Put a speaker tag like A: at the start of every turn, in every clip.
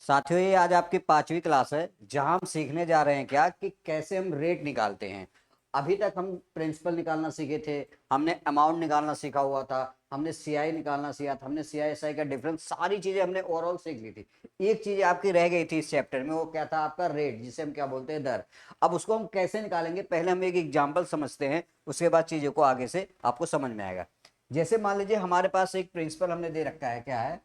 A: साथियों, ये आज आपकी 5वीं क्लास है जहां हम सीखने जा रहे हैं क्या कि कैसे हम रेट निकालते हैं। अभी तक हम प्रिंसिपल निकालना सीखे थे, हमने अमाउंट निकालना सीखा हुआ था, हमने सीआई निकालना सीखा था, हमने सीआई एसआई का डिफरेंस, सारी चीजें हमने ओवरऑल सीख ली थी। एक चीज आपकी रह गई थी इस चैप्टर में, वो क्या था? आपका रेट, जिसे हम क्या बोलते हैं? दर। अब उसको हम कैसे निकालेंगे, पहले हम एक एग्जाम्पल समझते हैं, उसके बाद चीजों को आगे से आपको समझ में आएगा। जैसे मान लीजिए हमारे पास एक प्रिंसिपल हमने दे रखा है, क्या है?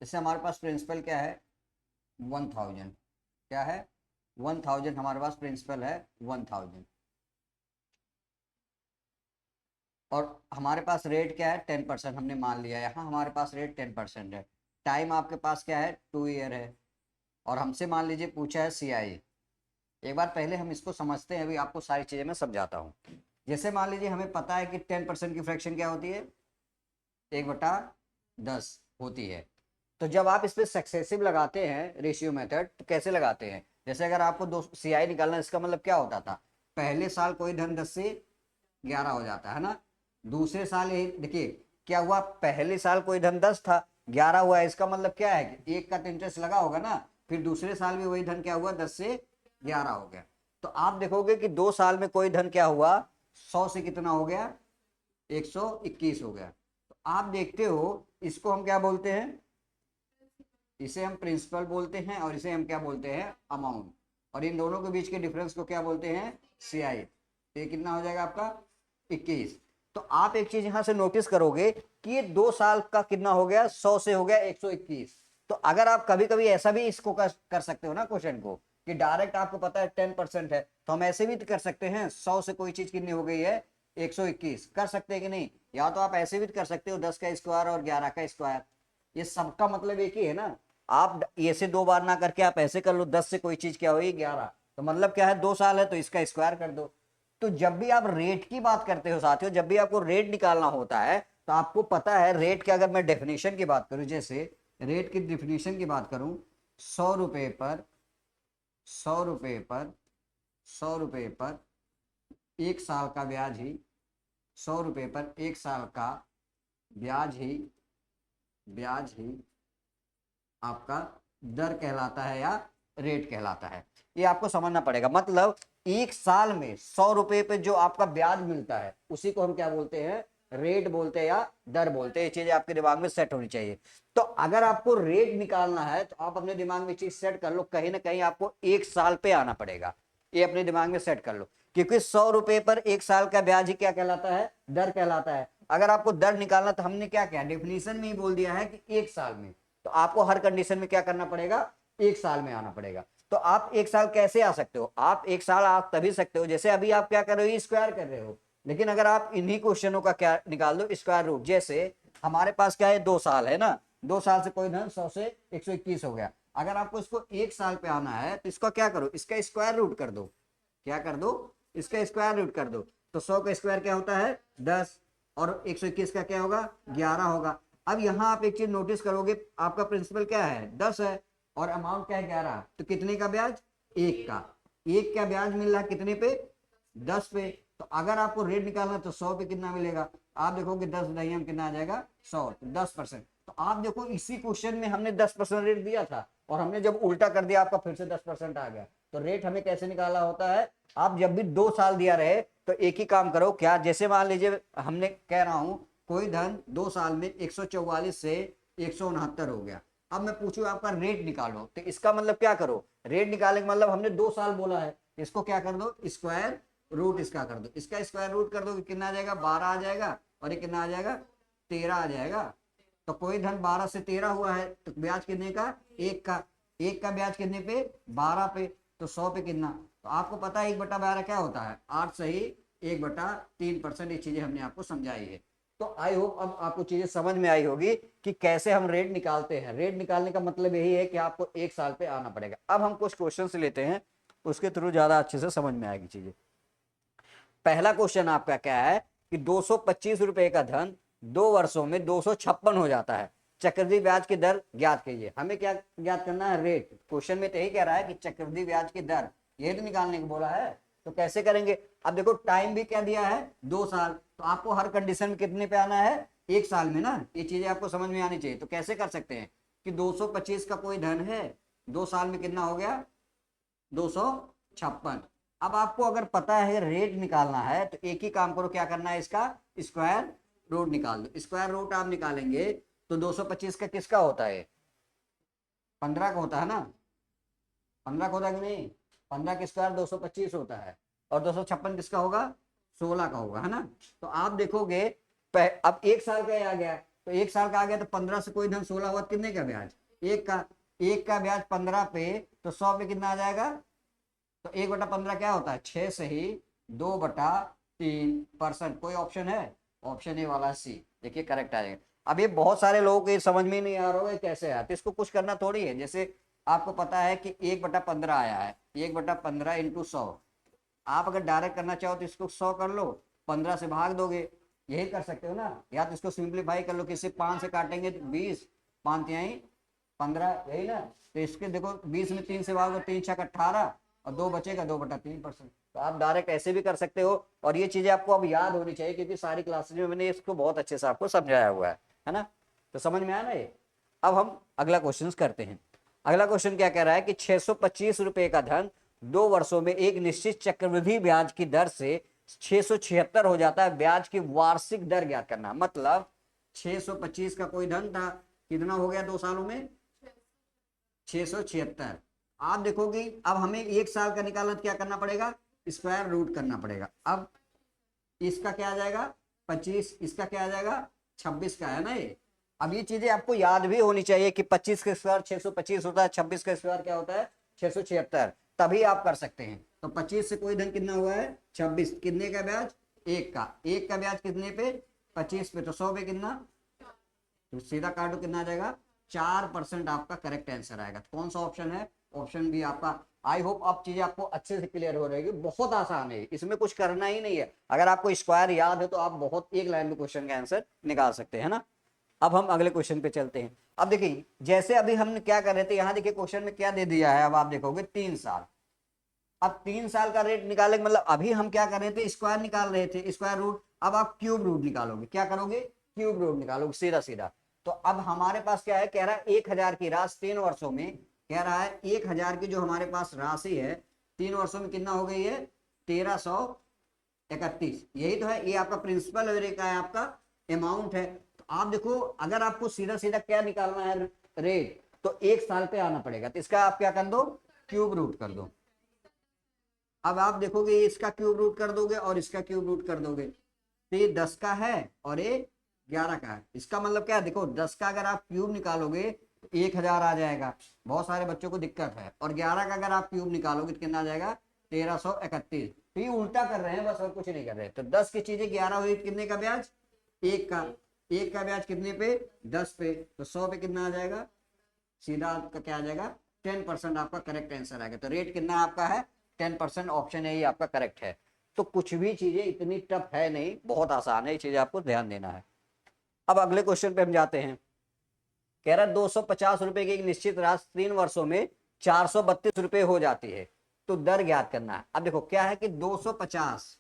A: जैसे हमारे पास प्रिंसिपल क्या है? 1000। क्या है? 1000 हमारे पास प्रिंसिपल है, 1000। और हमारे पास रेट क्या है? 10%। हमने मान लिया यहाँ हमारे पास रेट 10% है। टाइम आपके पास क्या है? 2 ईयर है। और हमसे मान लीजिए पूछा है सीआई। एक बार पहले हम इसको समझते हैं, अभी आपको सारी चीजें मैं समझाता हूँ। जैसे मान लीजिए हमें पता है कि 10% की फ्रैक्शन क्या होती है? 1/10 होती है। तो जब आप इस पे सक्सेसिव लगाते हैं रेशियो मेथड, तो कैसे लगाते हैं? जैसे अगर आपको दो सीआई निकालना, इसका मतलब क्या होता था? पहले साल कोई धन 10 से 11 हो जाता है ना। दूसरे साल ये देखिए क्या हुआ, पहले साल कोई धन 10 था, 11 हुआ है, इसका मतलब क्या है कि एक का तो इंटरेस्ट लगा होगा ना। फिर दूसरे साल भी वही धन क्या हुआ, 10 से 11 हो गया। तो आप देखोगे कि 2 साल में कोई धन क्या हुआ, 100 से कितना हो गया? 121 हो गया। तो आप देखते हो, इसको हम क्या बोलते हैं? इसे हम प्रिंसिपल बोलते हैं, और इसे हम क्या बोलते हैं? अमाउंट। और इन दोनों के बीच के डिफरेंस को क्या बोलते हैं? सीआई। तो ये कितना हो जाएगा आपका? 21। तो आप एक चीज यहां से नोटिस करोगे कि ये 2 साल का कितना हो गया, 100 से हो गया 121। तो अगर आप कभी कभी ऐसा भी इसको कर सकते हो ना क्वेश्चन को, कि डायरेक्ट आपको पता है 10% है, तो हम ऐसे भी तो कर सकते हैं, 100 से कोई चीज कितनी हो गई है? 121 कर सकते हैं कि नहीं? या तो आप ऐसे भी कर सकते हो 10 का स्क्वायर और 11 का स्क्वायर। ये सबका मतलब एक ही है ना। आप ऐसे 2 बार ना करके आप ऐसे कर लो, 10 से कोई चीज क्या हुई? 11। तो मतलब क्या है, 2 साल है तो इसका स्क्वायर कर दो। तो जब भी आप रेट की बात करते हो साथियों, जब भी आपको रेट निकालना होता है, तो आपको पता है रेट की अगर मैं डेफिनेशन की बात करूं, जैसे रेट की डेफिनेशन की बात करूं, 100 रुपए पर 100 रुपए पर 100 रुपए पर 1 साल का ब्याज ही, 100 रुपए पर 1 साल का ब्याज ही आपका दर कहलाता है या रेट कहलाता है। ये आपको समझना पड़ेगा। मतलब 1 साल में 100 रुपए पे जो आपका ब्याज मिलता है, उसी को हम क्या बोलते हैं? रेट बोलते हैं या दर बोलते हैं। ये चीजें आपके दिमाग में सेट होनी चाहिए। तो अगर आपको रेट निकालना है, तो आप अपने दिमाग में चीज सेट कर लो, कहीं ना कहीं आपको 1 साल पे आना पड़ेगा। ये अपने दिमाग में सेट कर लो, क्योंकि 100 रुपए पर 1 साल का ब्याज ही क्या कहलाता है? दर कहलाता है। अगर आपको दर निकालना, तो हमने क्या किया, डेफिनेशन में ही बोल दिया है कि 1 साल में। तो आपको हर कंडीशन में क्या करना पड़ेगा? 1 साल में आना पड़ेगा। तो आप 1 साल कैसे आ सकते हो? आप 1 साल आ तभी सकते हो, जैसे अभी आप क्या कर रहे हो, स्क्वायर कर रहे हो। लेकिन अगर आप इन्हीं क्वेश्चनों का क्या निकाल दो, स्क्वायर रूट। जैसे हमारे पास क्या है, 2 साल है ना, 2 साल से कोई धन 100 से 121 हो गया। अगर आपको इसको 1 साल पे आना है, तो इसका क्या करो, इसका स्क्वायर रूट कर दो। क्या कर दो? इसका स्क्वायर रूट कर दो। तो 100 का स्क्वायर क्या होता है? 10। और 121 का क्या होगा? 11 होगा। अब यहां आप एक चीज नोटिस करोगे, आपका प्रिंसिपल क्या है? 10 है, और अमाउंट क्या है? 11। तो कितने का ब्याज? एक का। एक का ब्याज मिल रहा है कितने पे? 10 पे। तो अगर आपको रेट निकालना है, तो 100 पे कितना मिलेगा? आप देखोगे 10 दही में कितना आ जाएगा? 100। तो 10%। तो आप देखो, इसी क्वेश्चन में हमने 10% रेट दिया था, और हमने जब उल्टा कर दिया, आपका फिर से 10% आ गया। तो रेट हमें कैसे निकाला होता है? आप जब भी 2 साल दिया रहे, तो एक ही काम करो, क्या, जैसे मान लीजिए हमने कह रहा हूं कोई धन 2 साल में 144 से 169 हो गया। अब मैं पूछूं आपका रेट निकालो, तो इसका मतलब क्या करो? रेट निकालने का मतलब हमने 2 साल बोला है, इसको क्या कर दो, स्क्वायर रूट इसका कर दो। इसका स्क्वायर रूट कर दो, कितना आ जाएगा? 12 आ जाएगा। और ये कितना आ जाएगा? 13 आ जाएगा। तो कोई धन 12 से 13 हुआ है, तो ब्याज कितने का? एक का। एक का ब्याज कितने पे? 12 पे। तो 100 पे कितना? तो आपको पता है 1/12 क्या होता है? 8 सही 1/3%। ये चीजें हमने आपको समझाई है। तो आई होप अब आपको चीजें समझ में आई होगी कि कैसे हम रेट निकालते हैं। रेट निकालने का मतलब यही है कि आपको 1 साल पे आना पड़ेगा। अब हम कुछ क्वेश्चन लेते हैं, उसके थ्रू ज्यादा अच्छे से समझ में आएगी चीजें। पहला क्वेश्चन आपका क्या है कि 225 रुपए का धन 2 वर्षों में 256 हो जाता है। चक्रवृद्धि ब्याज की दर ज्ञात कीजिए। हमें क्या ज्ञात करना है? रेट। क्वेश्चन में तो यही कह रहा है कि चक्रवृद्धि ब्याज की दर, ये तो निकालने को बोला है। तो कैसे करेंगे? अब देखो, टाइम भी क्या दिया है? 2 साल। तो आपको हर कंडीशन में कितने पे आना है? 1 साल में ना। ये चीजें आपको समझ में आनी चाहिए। तो कैसे कर सकते हैं कि 225 का कोई धन है, 2 साल में कितना हो गया 256। अब आपको अगर पता है रेट निकालना है तो एक ही काम करो, क्या करना है, इसका स्क्वायर रूट निकाल दो। स्क्वायर रूट आप निकालेंगे तो 225 का किसका होता है, 15 का होता है ना, 15 का होता है कि नहीं, 15 का स्क्वायर 225 होता है, और 256 किसका होगा, 16 का होगा, है ना। तो आप देखोगे अब 1 साल का आ गया, तो 1 साल का आ गया तो 15 से कोई धन 16 हुआ, कितने का ब्याज, एक का ब्याज 15 पे, तो 100 पे कितना आ जाएगा, तो 1/15 क्या होता है, 6 से ही 2/3%। कोई ऑप्शन है, ऑप्शन ए वाला सी, देखिए करेक्ट आ जाएगा। अब ये बहुत सारे लोगों को समझ में नहीं आ रहा है कैसे आया, तो इसको कुछ करना थोड़ी है। जैसे आपको पता है कि 1/15 आया है, 1/15 इंटू 100, आप अगर डायरेक्ट करना चाहो तो इसको 100 कर लो, 15 से भाग दोगे, यही कर सकते हो ना, या तो इसको सिंप्लीफाई कर लो, किसी 5 से काटेंगे तो 20, 5 तिहाई 15, यही ना। तो इसके देखो 20 में 3 से भागो, 3 छक 18, और 2 बचेगा, 2/3%। तो आप डायरेक्ट ऐसे भी कर सकते हो, और ये चीजें आपको अब याद होनी चाहिए, क्योंकि सारी क्लासेज में मैंने इसको बहुत अच्छे से आपको समझाया हुआ है ना। तो समझ में आया ना ये। अब हम अगला क्वेश्चन करते हैं। अगला क्वेश्चन क्या कह रहा है कि 625 रुपए का धन 2 वर्षों में एक निश्चित चक्रवृद्धि ब्याज की दर से 676 हो जाता है, ब्याज की वार्षिक दर ज्ञात करना। मतलब 625 का कोई धन था, कितना हो गया 2 सालों में, 676। आप देखोगे अब हमें 1 साल का निकालना तो क्या करना पड़ेगा, स्क्वायर रूट करना पड़ेगा। अब इसका क्या आ जाएगा 25, इसका क्या आ जाएगा 26 का, है ना ये। अब ये चीजें आपको याद भी होनी चाहिए कि 25 का स्क्वायर 625 होता है, 26 का स्क्वायर क्या होता है 676, तभी आप कर सकते हैं। तो 25 से कोई धन कितना हुआ है 26, कितने का ब्याज, एक का ब्याज कितने पे 25 पे, तो 100 पे कितना, तो सीधा काटो कितना आ जाएगा 4% आपका करेक्ट आंसर आएगा। तो कौन सा ऑप्शन है, ऑप्शन बी आपका। आई होप अब चीजें आपको अच्छे से क्लियर हो रहेगी, बहुत आसान है, इसमें कुछ करना ही नहीं है। अगर आपको स्क्वायर याद है तो आप बहुत एक लाइन में क्वेश्चन का आंसर निकाल सकते हैं ना। अब हम अगले क्वेश्चन पे चलते हैं। अब देखिए जैसे अभी हमने क्या कर रहे थे, यहाँ देखिए क्वेश्चन में क्या दे दिया है, अब आप देखोगे 3 साल। अब 3 साल का रेट निकालेंगे, मतलब अभी हम क्या कर रहे थे, स्क्वायर निकाल रहे थे, स्क्वायर रूट। अब आप क्यूब रूट निकालोगे, क्या करोगे, क्यूब रूट निकालोगे सीधा सीधा। तो अब हमारे पास क्या है, कह रहा है 1000 की राशि 3 वर्षों में, कह रहा है 1000 की जो हमारे पास राशि है 3 वर्षों में कितना हो गई है 1331, यही तो है, ये आपका प्रिंसिपल का है, आपका अमाउंट है। तो आप देखो अगर आपको सीधा सीधा क्या निकालना है रेट, तो 1 साल पे आना पड़ेगा, तो इसका आप क्या कर दो, क्यूब रूट कर दो। अब आप देखोगे इसका क्यूब रूट कर दोगे और इसका क्यूब रूट कर दोगे, तो ये 10 का है और ये 11 का है। इसका मतलब क्या है, देखो 10 का अगर आप क्यूब निकालोगे तो 1000 आ जाएगा, बहुत सारे बच्चों को दिक्कत है, और 11 का अगर आप क्यूब निकालोगे तो कितना आ जाएगा 1331। तो ये उल्टा कर रहे हैं बस, और कुछ नहीं कर रहे। तो 10 की चीजें 11 हुई, कितने का ब्याज, एक का ब्याज कितने पे 10 पे, तो 100 पे कितना आ जाएगा, सीधा आपका क्या आ जाएगा 10% आपका करेक्ट आंसर आएगा। तो रेट कितना आपका है 10%, ऑप्शन ए ही आपका करेक्ट है। तो कुछ भी चीजें इतनी टफ है नहीं, बहुत आसान है, ये चीजें आपको ध्यान देना है। अब अगले क्वेश्चन पे हम जाते हैं। कह रहा है 250 रुपए की एक निश्चित राशि 3 वर्षों में 432 रुपए हो जाती है, तो दर ज्ञात करना है। अब देखो क्या है कि 250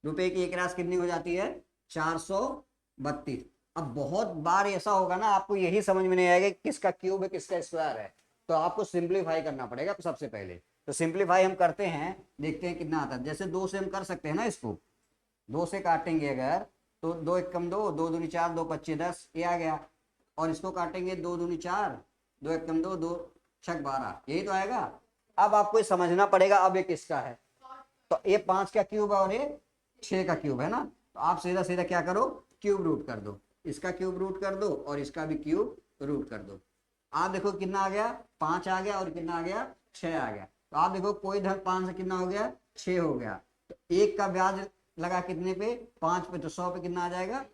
A: रुपए की एक राशि कितनी हो जाती है 432। अब बहुत बार ऐसा होगा ना, आपको यही समझ में नहीं आएगा किसका क्यूब है किसका स्क्वायर है, तो आपको सिंप्लीफाई करना पड़ेगा सबसे पहले। तो सिंप्लीफाई हम करते हैं, देखते हैं कितना आता है। जैसे 2 से हम कर सकते हैं ना, इसको 2 से काटेंगे अगर, तो 2 एक कम 2, 2 दूनी 4, 2 पच्चे 10, ये आ गया। और इसको काटेंगे 2 दूनी 4, 2 एक कम 2, 2 छक 12, यही तो आएगा। अब आपको समझना पड़ेगा अब ये किसका है, तो ये 5 का क्यूब है और ये 6 का क्यूब है ना। तो आप सीधा सीधा क्या करो, क्यूब रूट कर दो, इसका क्यूब रूट कर दो और इसका भी क्यूब रूट कर दो। आप देखो कितना आ गया 5 आ गया, और कितना आ गया 6 आ गया। तो आप देखो कोई धन 5 से कितना हो गया 6 हो गया। तो एक का ब्याज लगा कितने पे 5 पे, तो 100 पे कितना आ जाएगा,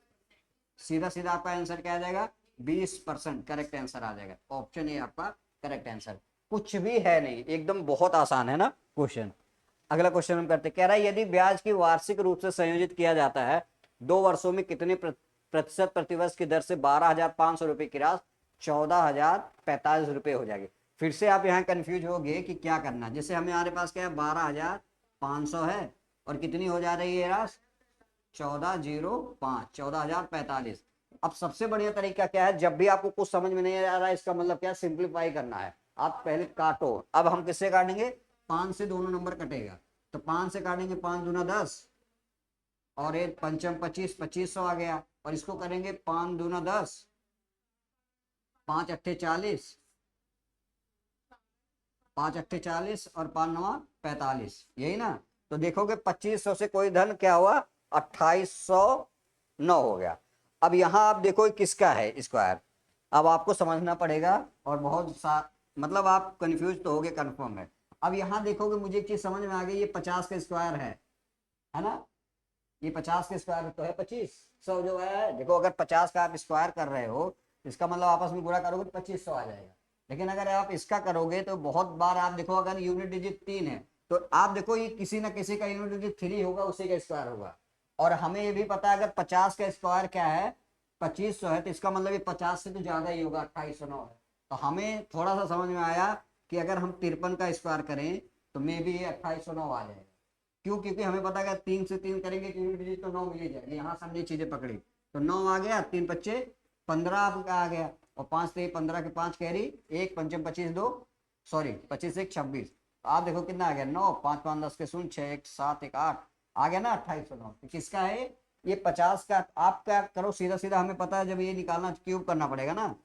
A: सीधा सीधा आपका आंसर क्या आ जाएगा 20% करेक्ट आंसर आ जाएगा। ऑप्शन ए आपका करेक्ट आंसर। कुछ भी है नहीं, एकदम बहुत आसान है ना क्वेश्चन। अगला क्वेश्चन हम करते, कह रहा है यदि ब्याज की वार्षिक रूप से संयोजित किया जाता है 2 वर्षों में कितने प्रतिशत प्रतिवर्ष की दर से 12,500 रुपए की राशि 14,045 रुपए हो जाएगी। फिर से आप यहाँ कंफ्यूज हो गए कि क्या करना। जैसे हमारे पास क्या है 12,500 है, और कितनी हो जा रही है राशि 14,005, 14,045। अब सबसे बढ़िया तरीका क्या है, जब भी आपको कुछ समझ में नहीं आ रहा है, इसका मतलब क्या, सिंप्लीफाई करना है। आप पहले काटो। अब हम किससे काटेंगे, 5 से दोनों नंबर कटेगा, तो 5 से काटेंगे, 5 दूना 10 और एक पंचम 25, 2500 आ गया। और इसको करेंगे 5 दूना 10, 5 अट्ठे 40, 5 अट्ठे 40 और 5 नवा 45, यही ना। तो देखोगे 2500 से कोई धन क्या हुआ, 2809 हो गया। अब यहां आप देखो किसका है स्क्वायर, अब आपको समझना पड़ेगा। और बहुत सा मतलब आप कंफ्यूज तो होगे कंफर्म है। अब यहां देखोगे मुझे एक चीज समझ में आ गई, ये 50 का स्क्वायर है ना, ये 50 के स्क्वायर तो है 2500 जो है। देखो अगर 50 का आप स्क्वायर कर रहे हो, इसका मतलब आपस में गुणा करोगे तो 2500 आ जाएगा। लेकिन अगर आप इसका करोगे तो बहुत बार आप देखो, अगर यूनिट डिजिट 3 है तो आप देखो ये किसी ना किसी का यूनिट डिजिट 3 होगा, उसी का स्क्वायर होगा। और हमें ये भी पता है अगर 50 का स्क्वायर क्या है, 2500 है, तो इसका मतलब ये 50 से तो ज्यादा ही होगा, 2809 है। तो हमें थोड़ा सा समझ में आया कि अगर हम 53 का स्क्वायर करें तो मे भी ये 2809 आ जाएगा। क्यों, क्योंकि हमें पता है 3 से 3 करेंगे तो यूनिट डिजिट तो 9 मिल ही जाएगी। यहाँ से हमने चीजें पकड़ी, तो 9 आ गया, 3 बच्चे 15 आपका आ गया, और 5 से 15 के 5 कैरी, एक पंचम 25 2, सॉरी 25 एक 26। आप देखो कितना आ गया, 9, 5 5 10 के 0, 6 1 7 1 8 आ गया ना 2809। तो किसका है ये 50 का। आप क्या करो, सीधा सीधा हमें पता है जब ये निकालना क्यूब करना पड़ेगा ना,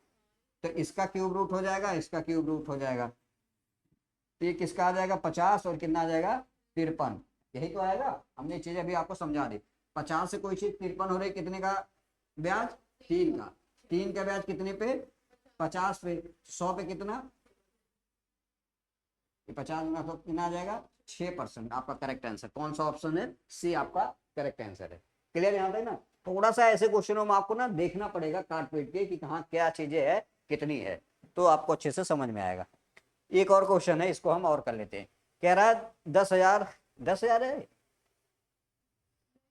A: तो इसका क्यूब रूट हो जाएगा, इसका क्यूब रूट हो जाएगा। तो ये किसका आ जाएगा 50 और कितना आ जाएगा 53, यही तो आएगा। हमने चीज अभी आपको समझा दी। 50 से कोई चीज 53 हो रही, कितने का ब्याज, 3 का। 3 का ब्याज कितने पे, 50 पे। 100 पे कितना, ये 50 गुना 100 कितना आ जाएगा, 6%। आपका करेक्ट आंसर कौन सा ऑप्शन है, सी आपका करेक्ट आंसर है। क्लियर यहाँ तक ना। थोड़ा सा ऐसे क्वेश्चनों में आपको ना देखना पड़ेगा काट पीट के कि कहाँ क्या चीजें है, कितनी है, तो आपको अच्छे से समझ में आएगा। एक और क्वेश्चन है, इसको हम और कर लेते हैं। कह रहा है 10,000, 10,000 है,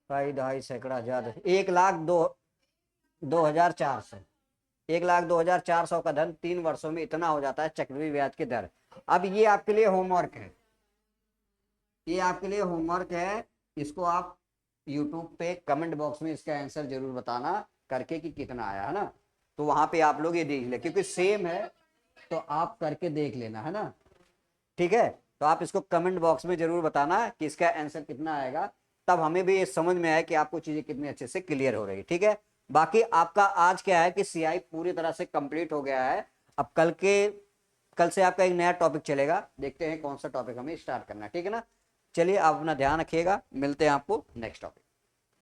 A: ढाई ढाई सैकड़ा हजार, 1,02,400, 1,02,400 का धन 3 वर्षों में इतना हो जाता है चक्रवृद्धि ब्याज की दर। अब ये आपके लिए होमवर्क है, ये आपके लिए होमवर्क है। इसको आप यूट्यूब पे कमेंट बॉक्स में इसका आंसर जरूर बताना करके कि कितना आया है ना। तो वहां पे आप लोग ये देख ले, क्योंकि सेम है तो आप करके देख लेना, है ना। ठीक है, तो आप इसको कमेंट बॉक्स में जरूर बताना कि इसका आंसर कितना आएगा, तब हमें भी ये समझ में आए कि आपको चीजें कितनी अच्छे से क्लियर हो रही है। ठीक है, बाकी आपका आज क्या है कि सीआई पूरी तरह से कंप्लीट हो गया है। अब कल से आपका एक नया टॉपिक चलेगा, देखते हैं कौन सा टॉपिक हमें स्टार्ट करना है। ठीक है ना, चलिए आप अपना ध्यान रखिएगा, मिलते हैं आपको नेक्स्ट टॉपिक।